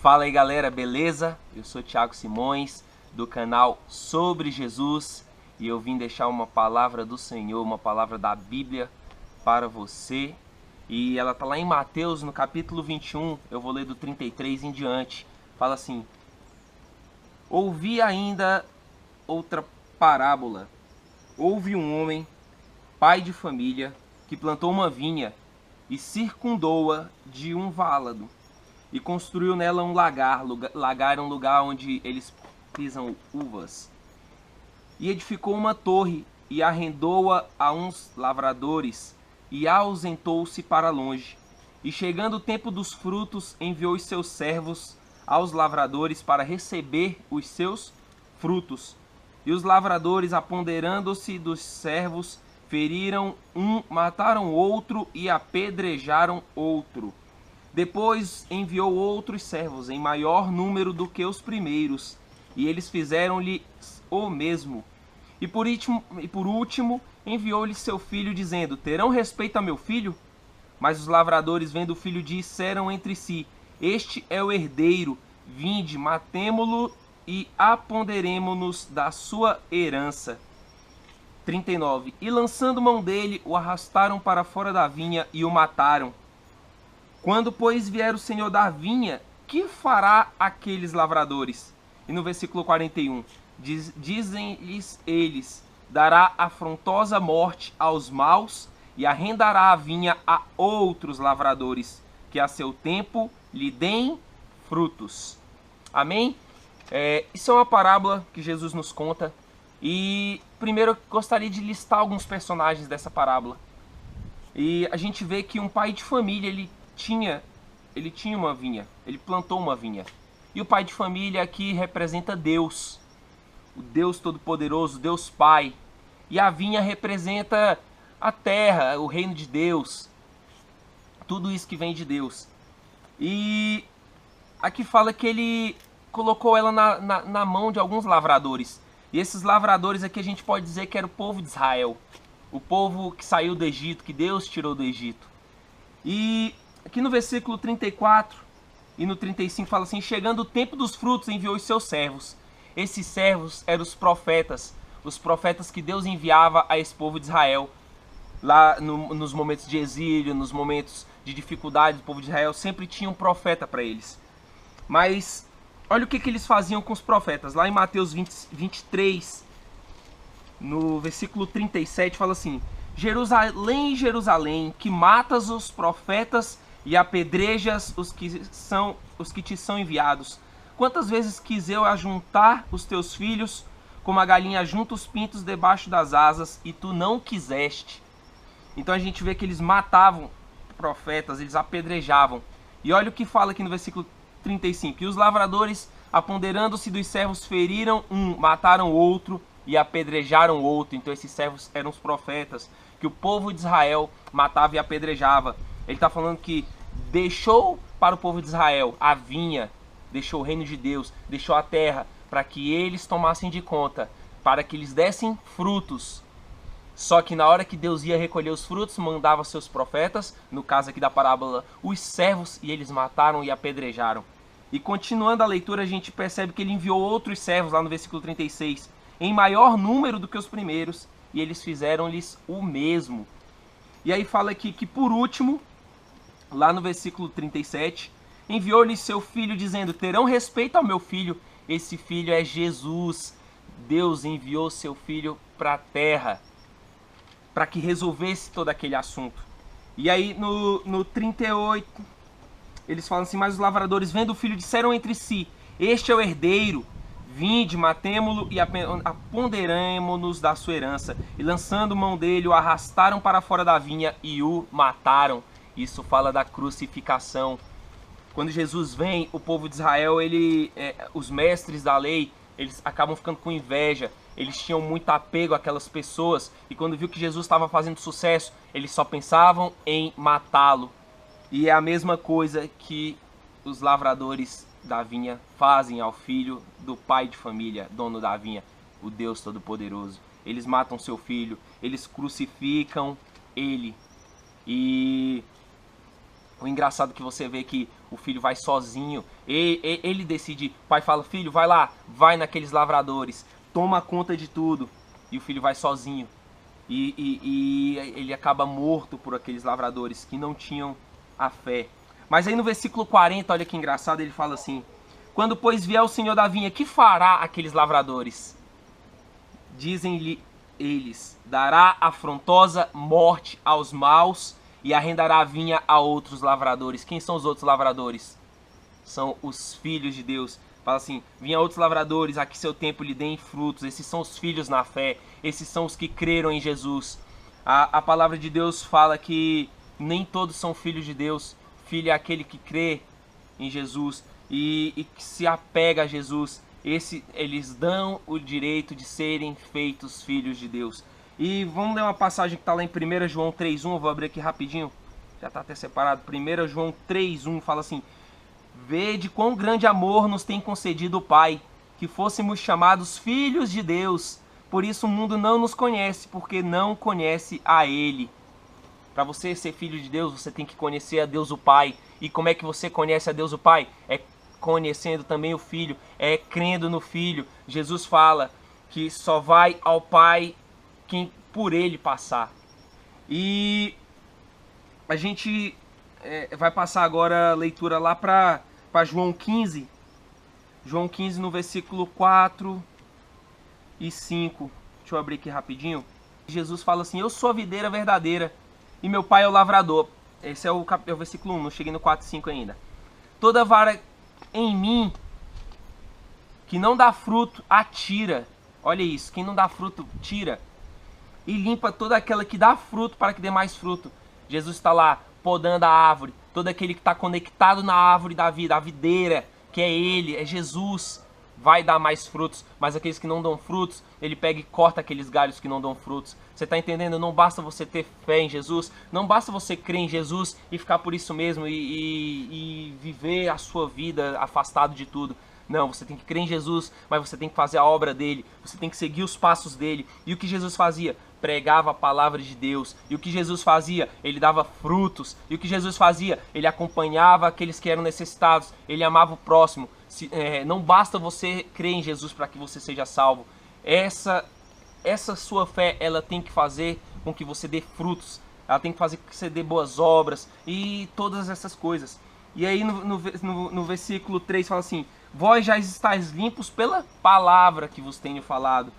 Fala aí galera, beleza? Eu sou Thiago Simões, do canal Sobre Jesus, e eu vim deixar uma palavra do Senhor, uma palavra da Bíblia para você. E ela está lá em Mateus, no capítulo 21, eu vou ler do 33 em diante. Fala assim: ouvi ainda outra parábola. Houve um homem, pai de família, que plantou uma vinha e circundou-a de um válado, e construiu nela um lagar. Lagar é um lugar onde eles pisam uvas. E edificou uma torre e arrendou-a a uns lavradores, e ausentou-se para longe. E chegando o tempo dos frutos, enviou os seus servos aos lavradores para receber os seus frutos. E os lavradores, apoderando-se dos servos, feriram um, mataram outro e apedrejaram outro. Depois enviou outros servos em maior número do que os primeiros, e eles fizeram-lhe o mesmo. E por último enviou-lhe seu filho, dizendo: terão respeito a meu filho? Mas os lavradores, vendo o filho, disseram entre si: este é o herdeiro, vinde, matemo-lo e apoderemo-nos da sua herança. 39. E lançando mão dele, o arrastaram para fora da vinha e o mataram. Quando, pois, vier o Senhor da vinha, que fará aqueles lavradores? E no versículo 41, dizem-lhes eles: dará afrontosa morte aos maus e arrendará a vinha a outros lavradores, que a seu tempo lhe deem frutos. Amém? Isso é uma parábola que Jesus nos conta. E primeiro eu gostaria de listar alguns personagens dessa parábola. E a gente vê que um pai de família, ele tinha uma vinha, ele plantou uma vinha. E o pai de família aqui representa Deus, o Deus Todo-Poderoso, Deus Pai. E a vinha representa a terra, o reino de Deus, tudo isso que vem de Deus. E aqui fala que ele colocou ela na mão de alguns lavradores. E esses lavradores aqui a gente pode dizer que era o povo de Israel, o povo que saiu do Egito, que Deus tirou do Egito. E aqui no versículo 34 e no 35 fala assim: chegando o tempo dos frutos, enviou os seus servos. Esses servos eram os profetas que Deus enviava a esse povo de Israel. Lá nos momentos de exílio, nos momentos de dificuldade do povo de Israel, sempre tinha um profeta para eles. Mas olha o que eles faziam com os profetas. Lá em Mateus 23, no versículo 37, fala assim: Jerusalém, Jerusalém, que matas os profetas e apedrejas os que te são enviados. Quantas vezes quis eu ajuntar os teus filhos, como a galinha ajunta os pintos debaixo das asas, e tu não quiseste. Então a gente vê que eles matavam profetas, eles apedrejavam. E olha o que fala aqui no versículo 35. E os lavradores, apoderando-se dos servos, feriram um, mataram outro e apedrejaram outro. Então esses servos eram os profetas que o povo de Israel matava e apedrejava. Ele está falando que deixou para o povo de Israel a vinha, deixou o reino de Deus, deixou a terra para que eles tomassem de conta, para que eles dessem frutos. Só que na hora que Deus ia recolher os frutos, mandava seus profetas, no caso aqui da parábola, os servos, e eles mataram e apedrejaram. E continuando a leitura, a gente percebe que ele enviou outros servos, lá no versículo 36, em maior número do que os primeiros, e eles fizeram-lhes o mesmo. E aí fala aqui que por último, lá no versículo 37, enviou-lhes seu filho, dizendo: terão respeito ao meu filho. Esse filho é Jesus. Deus enviou seu filho para a terra, para que resolvesse todo aquele assunto. E aí no 38, eles falam assim: mas os lavradores, vendo o filho, disseram entre si: este é o herdeiro, vinde, matemo-lo e apoderemo-nos da sua herança. E lançando mão dele, o arrastaram para fora da vinha e o mataram. Isso fala da crucificação. Quando Jesus vem, o povo de Israel, os mestres da lei, eles acabam ficando com inveja. Eles tinham muito apego àquelas pessoas, e quando viu que Jesus estava fazendo sucesso, eles só pensavam em matá-lo. E é a mesma coisa que os lavradores da vinha fazem ao filho do pai de família, dono da vinha, o Deus Todo-Poderoso. Eles matam seu filho, eles crucificam ele. E o engraçado é que você vê que o filho vai sozinho. Ele decide, o pai fala, filho, vai lá, vai naqueles lavradores, toma conta de tudo. E o filho vai sozinho. E ele acaba morto por aqueles lavradores que não tinham a fé. Mas aí no versículo 40, olha que engraçado, ele fala assim: quando, pois, vier o Senhor da vinha, que fará aqueles lavradores? Dizem-lhe eles: dará afrontosa morte aos maus e arrendará a vinha a outros lavradores. Quem são os outros lavradores? São os filhos de Deus. Fala assim: vinha outros lavradores, a que seu tempo lhe deem frutos. Esses são os filhos na fé. Esses são os que creram em Jesus. A palavra de Deus fala que nem todos são filhos de Deus. Filho é aquele que crê em Jesus e que se apega a Jesus. Eles dão o direito de serem feitos filhos de Deus. E vamos ler uma passagem que está lá em 1 João 3,1. Eu vou abrir aqui rapidinho. Já está até separado. 1 João 3,1 fala assim: vede quão grande amor nos tem concedido o Pai, que fôssemos chamados filhos de Deus. Por isso o mundo não nos conhece, porque não conhece a Ele. Para você ser filho de Deus, você tem que conhecer a Deus o Pai. E como é que você conhece a Deus o Pai? É conhecendo também o Filho, é crendo no Filho. Jesus fala que só vai ao Pai quem por Ele passar. E a gente vai passar agora a leitura lá para João 15. João 15 no versículo 4 e 5. Deixa eu abrir aqui rapidinho. Jesus fala assim: eu sou a videira verdadeira e meu Pai é o lavrador. Esse é o versículo 1, não cheguei no 4 e 5 ainda. Toda vara em mim que não dá fruto, atira. Olha isso, quem não dá fruto, tira. E limpa toda aquela que dá fruto para que dê mais fruto. Jesus está lá podando a árvore. Todo aquele que está conectado na árvore da vida, a videira, que é Ele, é Jesus, vai dar mais frutos. Mas aqueles que não dão frutos, Ele pega e corta aqueles galhos que não dão frutos. Você está entendendo? Não basta você ter fé em Jesus, não basta você crer em Jesus e ficar por isso mesmo e viver a sua vida afastado de tudo. Não, você tem que crer em Jesus, mas você tem que fazer a obra dele, você tem que seguir os passos dele. E o que Jesus fazia? Pregava a palavra de Deus. E o que Jesus fazia? Ele dava frutos. E o que Jesus fazia? Ele acompanhava aqueles que eram necessitados. Ele amava o próximo. Não basta você crer em Jesus para que você seja salvo. Essa sua fé, ela tem que fazer com que você dê frutos. Ela tem que fazer com que você dê boas obras e todas essas coisas. E aí no versículo 3 fala assim: vós já estáis limpos pela palavra que vos tenho falado.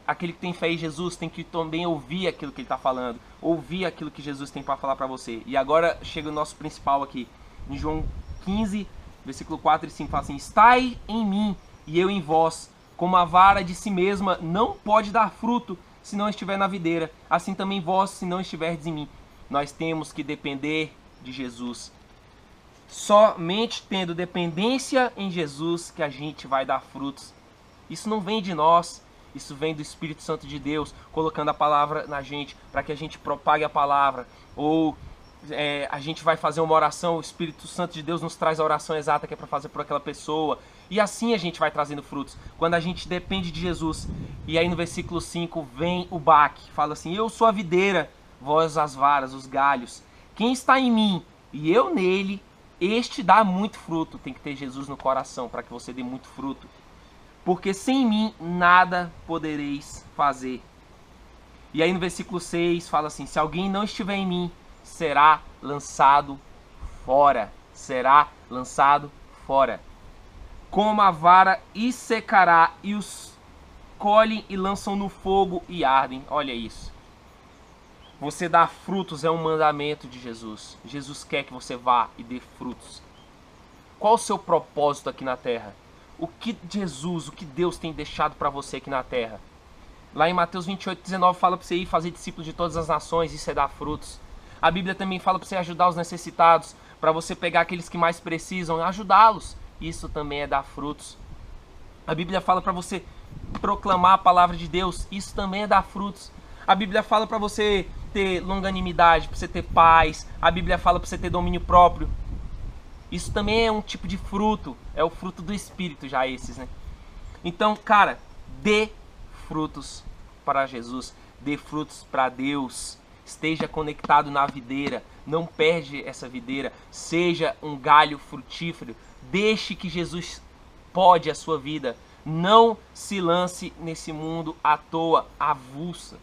Aquele que tem fé em Jesus tem que também ouvir aquilo que ele está falando. Ouvir aquilo que Jesus tem para falar para você. E agora chega o nosso principal aqui. Em João 15, versículo 4 e 5 fala assim: estai em mim e eu em vós. Como a vara de si mesma não pode dar fruto se não estiver na videira, assim também vós, se não estiverdes em mim. Nós temos que depender de Jesus. Somente tendo dependência em Jesus que a gente vai dar frutos. Isso não vem de nós, isso vem do Espírito Santo de Deus, colocando a palavra na gente, para que a gente propague a palavra. Ou a gente vai fazer uma oração, o Espírito Santo de Deus nos traz a oração exata que é para fazer por aquela pessoa. E assim a gente vai trazendo frutos, quando a gente depende de Jesus. E aí no versículo 5 vem o baque, fala assim: eu sou a videira, vós as varas, os galhos. Quem está em mim e eu nele, este dá muito fruto. Tem que ter Jesus no coração para que você dê muito fruto. Porque sem mim nada podereis fazer. E aí no versículo 6 fala assim: se alguém não estiver em mim, será lançado fora. Será lançado fora. Como a vara e secará, e os colhem e lançam no fogo e ardem. Olha isso. Você dar frutos é um mandamento de Jesus. Jesus quer que você vá e dê frutos. Qual o seu propósito aqui na terra? O que Jesus, o que Deus tem deixado para você aqui na terra? Lá em Mateus 28:19 fala para você ir fazer discípulos de todas as nações, isso é dar frutos. A Bíblia também fala para você ajudar os necessitados, para você pegar aqueles que mais precisam e ajudá-los. Isso também é dar frutos. A Bíblia fala para você proclamar a palavra de Deus, isso também é dar frutos. A Bíblia fala para você ter longanimidade, para você ter paz. A Bíblia fala para você ter domínio próprio. Isso também é um tipo de fruto, é o fruto do Espírito já esses, né? Então, cara, dê frutos para Jesus, dê frutos para Deus. esteja conectado na videira, não perde essa videira, seja um galho frutífero, deixe que Jesus pode a sua vida, não se lance nesse mundo à toa, avulsa,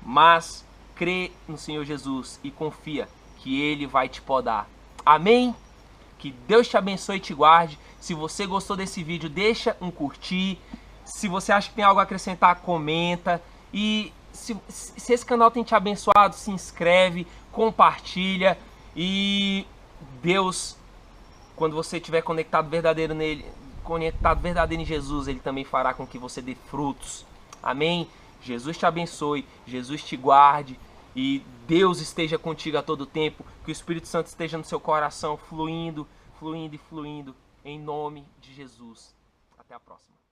mas crê no Senhor Jesus e confia que Ele vai te podar. Amém? Que Deus te abençoe e te guarde. Se você gostou desse vídeo, deixa um curtir. Se você acha que tem algo a acrescentar, comenta. E se esse canal tem te abençoado, se inscreve, compartilha. E Deus, quando você estiver conectado verdadeiro nele, conectado verdadeiro em Jesus, Ele também fará com que você dê frutos. Amém? Jesus te abençoe, Jesus te guarde. E Deus esteja contigo a todo tempo, que o Espírito Santo esteja no seu coração, fluindo, fluindo e fluindo, em nome de Jesus. Até a próxima.